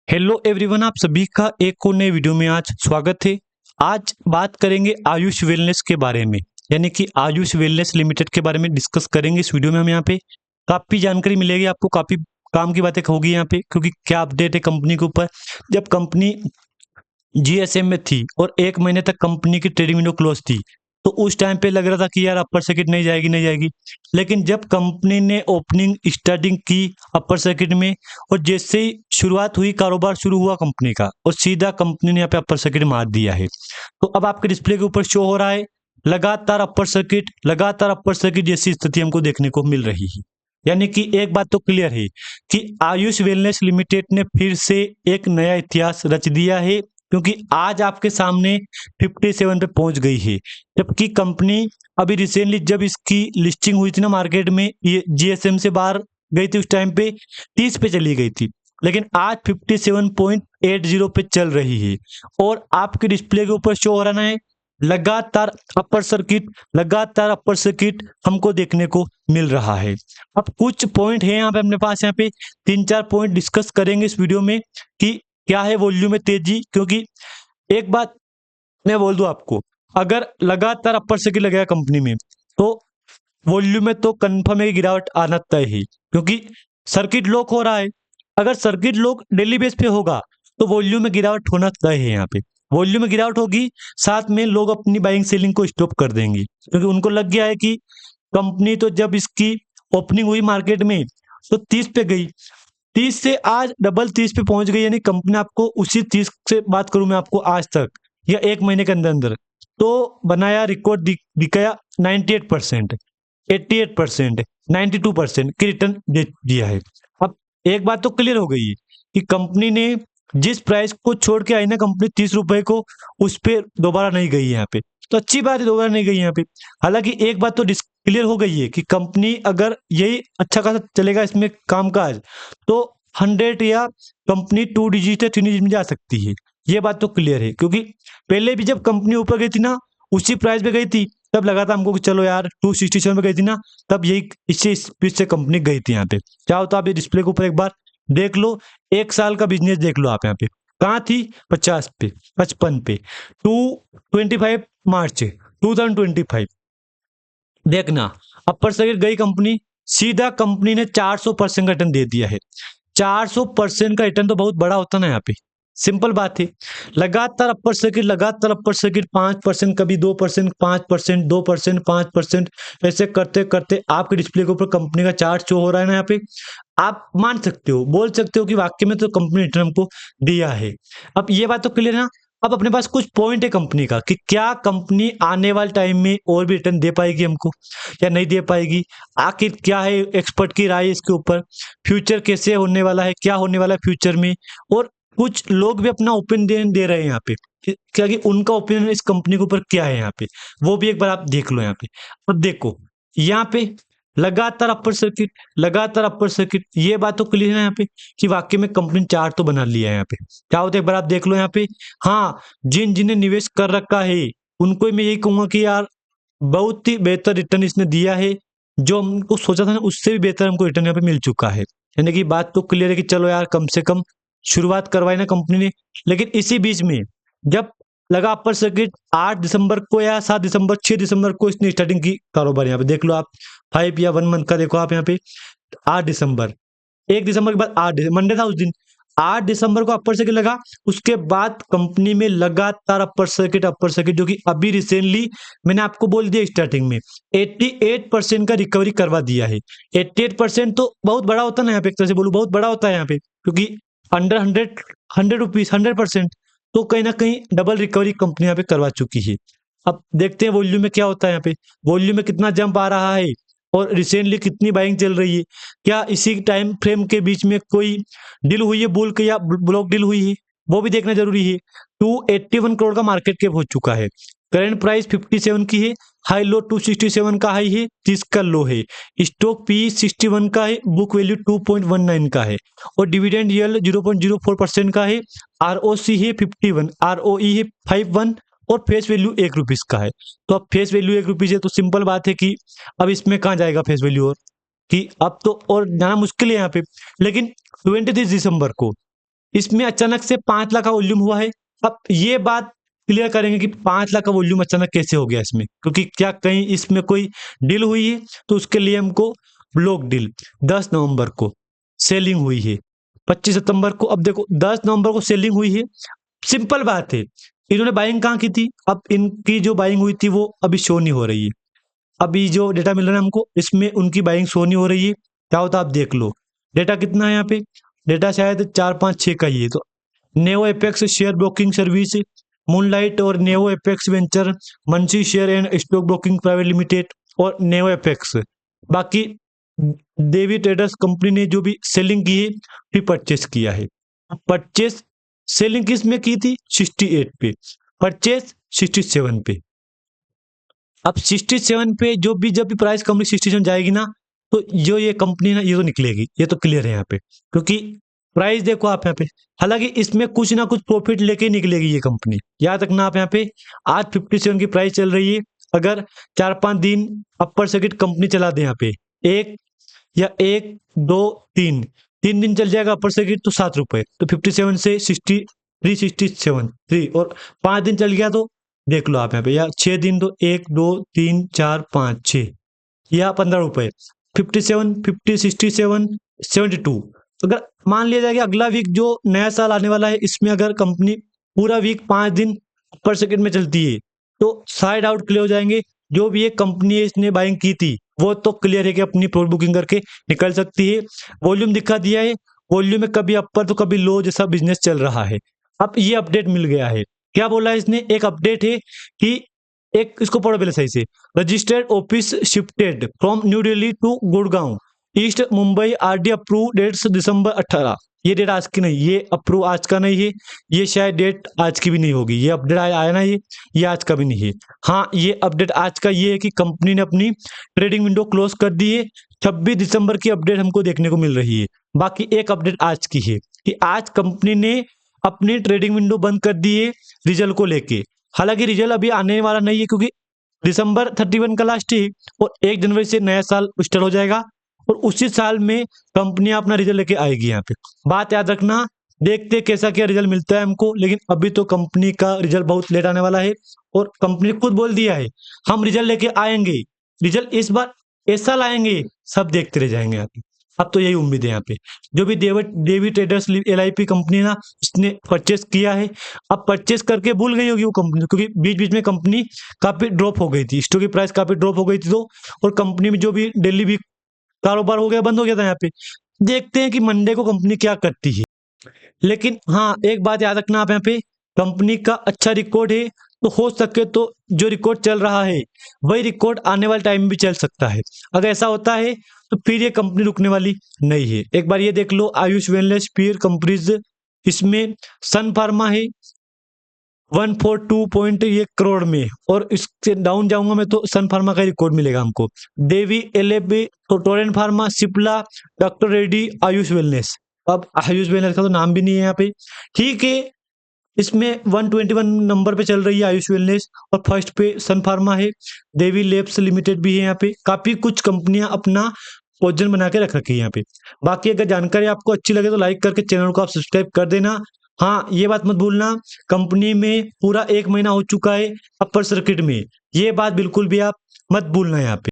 Hello everyone, आप सभी का एक और नए वीडियो में आज स्वागत है। आज बात करेंगे आयुष वेलनेस के बारे में, यानी कि आयुष वेलनेस लिमिटेड के बारे में डिस्कस करेंगे इस वीडियो में। हम यहाँ पे काफ़ी जानकारी मिलेगी आपको, काफ़ी काम की बातें होगी यहाँ पे, क्योंकि क्या अपडेट है कंपनी के ऊपर। जब कंपनी जीएसएम में थी और 1 महीने तक कंपनी की ट्रेडिंग विंडो क्लोज थी, तो उस टाइम पे लग रहा था कि यार अपर सर्किट नहीं जाएगी नहीं जाएगी। लेकिन जब कंपनी ने ओपनिंग स्टार्टिंग की अपर सर्किट में, और जैसे ही शुरुआत हुई, कारोबार शुरू हुआ कंपनी का, और सीधा कंपनी ने यहाँ पे अपर सर्किट मार दिया है। तो अब आपके डिस्प्ले के ऊपर शो हो रहा है लगातार अपर सर्किट जैसी स्थिति हमको देखने को मिल रही है। यानी कि एक बात तो क्लियर है कि आयुष वेलनेस लिमिटेड ने फिर से एक नया इतिहास रच दिया है, क्योंकि आज आपके सामने 57 पे पहुंच गई है। जबकि कंपनी अभी रिसेंटली जब इसकी लिस्टिंग हुई थी ना मार्केट में, ये जीएसएम से बाहर गई थी, उस टाइम पे 30 पे चली गई थी, लेकिन आज 57.80 पे चल रही है। और आपके डिस्प्ले के ऊपर शो हो रहा है लगातार लगातार अपर सर्किट हमको देखने को मिल रहा है। अब कुछ पॉइंट है यहाँ पे अपने पास, यहाँ पे 3-4 पॉइंट डिस्कस करेंगे इस वीडियो में कि क्या है वॉल्यूम में तेजी। क्योंकि एक बात मैं बोल दूं आपको, अगर लगातार अपर सर्किट लगेगा कंपनी में, तो वॉल्यूम में तो कंफर्म है कि गिरावट आना तय है, क्योंकि सर्किट लॉक हो रहा है। अगर सर्किट लॉक डेली बेस पे होगा तो वॉल्यूम में गिरावट होना तय है। यहाँ पे वॉल्यूम में गिरावट होगी, साथ में लोग अपनी बाइंग सेलिंग को स्टॉप कर देंगे, क्योंकि उनको लग गया है कि कंपनी तो जब इसकी ओपनिंग हुई मार्केट में तो 30 पे गई, 30 से आज डबल 30 पे पहुंच गई। यानी कंपनी आपको उसी 30 से बात करूं मैं आपको, आज तक या 1 महीने के अंदर अंदर तो बनाया रिकॉर्ड दिखाया 98%, 88%, 92% की रिटर्न दे दिया है। अब एक बात तो क्लियर हो गई है कि कंपनी ने जिस प्राइस को छोड़ के आई ना, कंपनी 30 रुपए को, उस पर दोबारा नहीं गई है यहाँ पे। तो अच्छी बात है, दोबारा नहीं गई यहाँ पे। हालांकि एक बात तो क्लियर हो गई है कि कंपनी अगर यही अच्छा खासा चलेगा इसमें कामकाज, तो 100 या कंपनी 2 डिजिट या 3 डिजिट में जा सकती है। ये बात तो क्लियर है, क्योंकि पहले भी जब कंपनी ऊपर गई थी ना, उसी प्राइस पे गई थी, तब लगा था हमको कि चलो यार 267 पे गई थी ना, तब यही इससे स्पीड से कंपनी गई थी यहाँ पे। चाहो तो आप ये डिस्प्ले के ऊपर एक बार देख लो, 1 साल का बिजनेस देख लो आप। यहाँ पे कहाँ थी? 50 पे, 55 पे, 225 मार्च 2025। देखना, अपर सर्किट गई कंपनी, सीधा कंपनी ने 400% का रिटर्न दे दिया है। 400% का रिटर्न तो बहुत बड़ा होता ना यहाँ पे। सिंपल बात है, लगातार अपर सर्किट 5%, कभी 2%, 5%, 2%, 5%, ऐसे करते करते आपके डिस्प्ले के ऊपर कंपनी का चार्ट शो हो रहा है ना यहाँ पे। आप मान सकते हो, बोल सकते हो कि वाकई में तो कंपनी ने रिटर्न हमको दिया है। अब ये बात तो क्लियर है ना। अब अपने पास कुछ पॉइंट है कंपनी का कि क्या कंपनी आने वाले टाइम में और भी रिटर्न दे पाएगी हमको या नहीं दे पाएगी। आखिर क्या है एक्सपर्ट की राय इसके ऊपर, फ्यूचर कैसे होने वाला है, क्या होने वाला है फ्यूचर में। और कुछ लोग भी अपना ओपिनियन दे रहे हैं यहाँ पे क्या, कि उनका ओपिनियन इस कंपनी के ऊपर क्या है यहाँ पे, वो भी एक बार आप देख लो यहाँ पे। अब देखो यहाँ पे लगातार अपर सर्किट, ये बात तो क्लियर है यहाँ पे कि वाकई में कंपनी चार्ट तो बना लिया है यहाँ पे। क्या होता है एक बार आप देख लो यहाँ पे। हाँ, जिन्हें निवेश कर रखा है उनको मैं यही कहूंगा कि यार बहुत ही बेहतर रिटर्न इसने दिया है। जो हमको सोचा था ना, उससे भी बेहतर हमको रिटर्न यहाँ पे मिल चुका है। यानी कि बात तो क्लियर है कि चलो यार, कम से कम शुरुआत करवाई ना कंपनी ने। लेकिन इसी बीच में जब लगा अपर सर्किट 8 दिसंबर को या 7 दिसंबर, 6 दिसंबर को इसने स्टार्टिंग की कारोबार। यहाँ पे देख लो आप, 5 या 1 मंथ का देखो आप यहाँ पे। 8 दिसंबर, 1 दिसंबर के बाद 8 मंडे था उस दिन, 8 दिसंबर को अपर सर्किट लगा। उसके बाद कंपनी में लगातार अपर सर्किट जो कि अभी रिसेंटली मैंने आपको बोल दिया स्टार्टिंग में 88% का रिकवरी करवा दिया है। 88% तो बहुत बड़ा होता है ना यहाँ पे, एक तरह से बोलूँ बहुत बड़ा होता है यहाँ पे, क्योंकि अंडर 100 रुपीज 100%, तो कहीं ना कहीं डबल रिकवरी कंपनी यहाँ पे करवा चुकी है। अब देखते हैं वॉल्यूम में क्या होता है यहाँ पे, वॉल्यूम में कितना जंप आ रहा है और रिसेंटली कितनी बाइंग चल रही है। क्या इसी टाइम फ्रेम के बीच में कोई डील हुई है बुल के या ब्लॉक डील हुई है, वो भी देखना जरूरी है। 281 करोड़ का मार्केट कैप हो चुका है, करंट प्राइस 57 की है, हाई लो 267 का हाई है, 30 का लो है, स्टॉक पी 61 का है, बुक वैल्यू 2.19 का है, और डिविडेंड यील्ड 0.04% का है, आरओसी है 51, आरओई है 51, और फेस वैल्यू 1 रुपीज का है। तो अब फेस वैल्यू 1 रुपीज है, तो सिंपल बात है कि अब इसमें कहाँ जाएगा फेस वैल्यू, और कि अब तो और जाना मुश्किल है यहाँ पे। लेकिन 23 दिसंबर को इसमें अचानक से 5 लाख का वॉल्यूम हुआ है। अब ये बात क्लियर करेंगे कि 5 लाख का वॉल्यूम अचानक कैसे हो गया इसमें, क्योंकि क्या कहीं इसमें कोई डील हुई है, तो उसके लिए हमको ब्लॉक डील 10 नवंबर को सेलिंग हुई है, 25 सितंबर को। अब देखो 10 नवंबर को सेलिंग हुई है, सिंपल बात है। इन्होंने बाइंग कहाँ की थी? अब इनकी जो बाइंग हुई थी वो अभी शो नहीं हो रही है। अभी जो डेटा मिल रहा है हमको, इसमें उनकी बाइंग शो नहीं हो रही है। क्या होता है आप देख लो, डेटा कितना है यहाँ पे, डेटा शायद 4-5-6 का ही है। तो neo apex share broking service, moonlight और neo apex venture, Mansi share and stock broking private limited और नेओ एपेक्स। बाकी देवी ट्रेडर्स कंपनी ने जो भी सेलिंग की है भी परचेस किया है। परचेस सेलिंग किस में की थी? 68 पे, परचेस 67 पे। अब 67 पे जो भी जब भी प्राइस कंपनी 67 जाएगी ना, तो जो ये कंपनी ना ये तो निकलेगी, ये तो क्लियर है यहाँ पे, क्योंकि प्राइस देखो आप यहाँ पे। हालांकि इसमें कुछ ना कुछ प्रॉफिट लेके निकलेगी ये कंपनी, याद रखना आप यहाँ पे। आज 57 की प्राइस चल रही है, अगर 4-5 दिन अपर सर्किट कंपनी चला दे यहाँ पे, एक या 1 2 3 दिन चल जाएगा अपर सर्किट, तो 7 रुपए, तो 57 से 63 67 3, और 5 दिन चल गया तो देख लो आप यहाँ पे, या 6 दिन तो 1 2 3 4 5 6 या 15 रुपए, 57 50 67 72। अगर मान लिया जाए कि अगला वीक जो नया साल आने वाला है, इसमें अगर कंपनी पूरा वीक 5 दिन अपर सेकंड में चलती है, तो साइड आउट क्लियर हो जाएंगे। जो भी एक कंपनी है इसने बाइंग की थी, वो तो क्लियर है कि अपनी प्रोड बुकिंग करके निकल सकती है। वॉल्यूम दिखा दिया है, वॉल्यूम में कभी अपर तो कभी लो जैसा बिजनेस चल रहा है। अब ये अपडेट मिल गया है, क्या बोला है इसने? एक अपडेट है कि एक, इसको पढ़ो पहले सही से। Registered office shifted from new Delhi to Gurgaon east Mumbai, RD approve dates December 18। ये डेट आज की नहीं, ये अप्रूव आज का नहीं है, ये शायद डेट आज की भी नहीं होगी। ये अपडेट आया ना, ये आज का भी नहीं है। हाँ, ये अपडेट आज का ये है कि कंपनी ने अपनी ट्रेडिंग विंडो क्लोज कर दी है। 26 दिसंबर की अपडेट हमको देखने को मिल रही है। बाकी एक अपडेट आज की है कि आज कंपनी ने अपनी ट्रेडिंग विंडो बंद कर दी है रिजल्ट को लेके। हालांकि रिजल्ट अभी आने वाला नहीं है, क्योंकि दिसंबर 31 का लास्ट है और 1 जनवरी से नया साल स्टार्ट हो जाएगा, और उसी साल में कंपनियां अपना रिजल्ट लेके आएगी। यहाँ पे बात याद रखना, देखते कैसा क्या रिजल्ट मिलता है हमको, लेकिन अभी तो कंपनी का रिजल्ट बहुत लेट आने वाला है। और कंपनी ने खुद बोल दिया है, हम रिजल्ट लेके आएंगे, रिजल्ट इस बार ऐसा लाएंगे सब देखते रह जाएंगे यहाँ पे। अब तो यही उम्मीद है यहाँ पे। जो भी देवी ट्रेडर्स LIP कंपनी ना, उसने परचेस किया है। अब परचेस करके भूल गई होगी वो कंपनी, क्योंकि बीच बीच में कंपनी काफी ड्रॉप हो गई थी, स्टॉक की प्राइस काफी ड्रॉप हो गई थी, तो और कंपनी में जो भी डेली भी कारोबार हो गया, बंद हो गया था यहाँ पे। देखते हैं कि मंडे को कंपनी क्या करती है। लेकिन हाँ, एक बात याद रखना आप यहाँ पे, कंपनी का अच्छा रिकॉर्ड है, तो हो सके तो जो रिकॉर्ड चल रहा है वही रिकॉर्ड आने वाले टाइम में भी चल सकता है। अगर ऐसा होता है तो फिर ये कंपनी रुकने वाली नहीं है। एक बार ये देख लो, आयुष वेलनेस पीयर कंपनीज, इसमें सन फार्मा है 142 पॉइंट ये करोड़ में, और इससे डाउन जाऊंगा मैं तो सन फार्मा का रिकॉर्ड मिलेगा हमको। देवी LAB, तो Torrent pharma, Cipla, doctor Reddy, Ayush wellness. अब आयुष वेलनेस का तो नाम भी नहीं है यहाँ पे, ठीक है। इसमें 121 नंबर पे चल रही है आयुष वेलनेस, और फर्स्ट पे सन फार्मा है, देवी लैब्स लिमिटेड भी है। यहाँ पे काफी कुछ कंपनियां अपना पोजीशन बना के रख रखी है यहाँ पे। बाकी अगर जानकारी आपको अच्छी लगे तो लाइक करके चैनल को आप सब्सक्राइब कर देना। हाँ, ये बात मत भूलना, कंपनी में पूरा 1 महीना हो चुका है अपर सर्किट में, ये बात बिल्कुल भी आप मत भूलना यहाँ पे।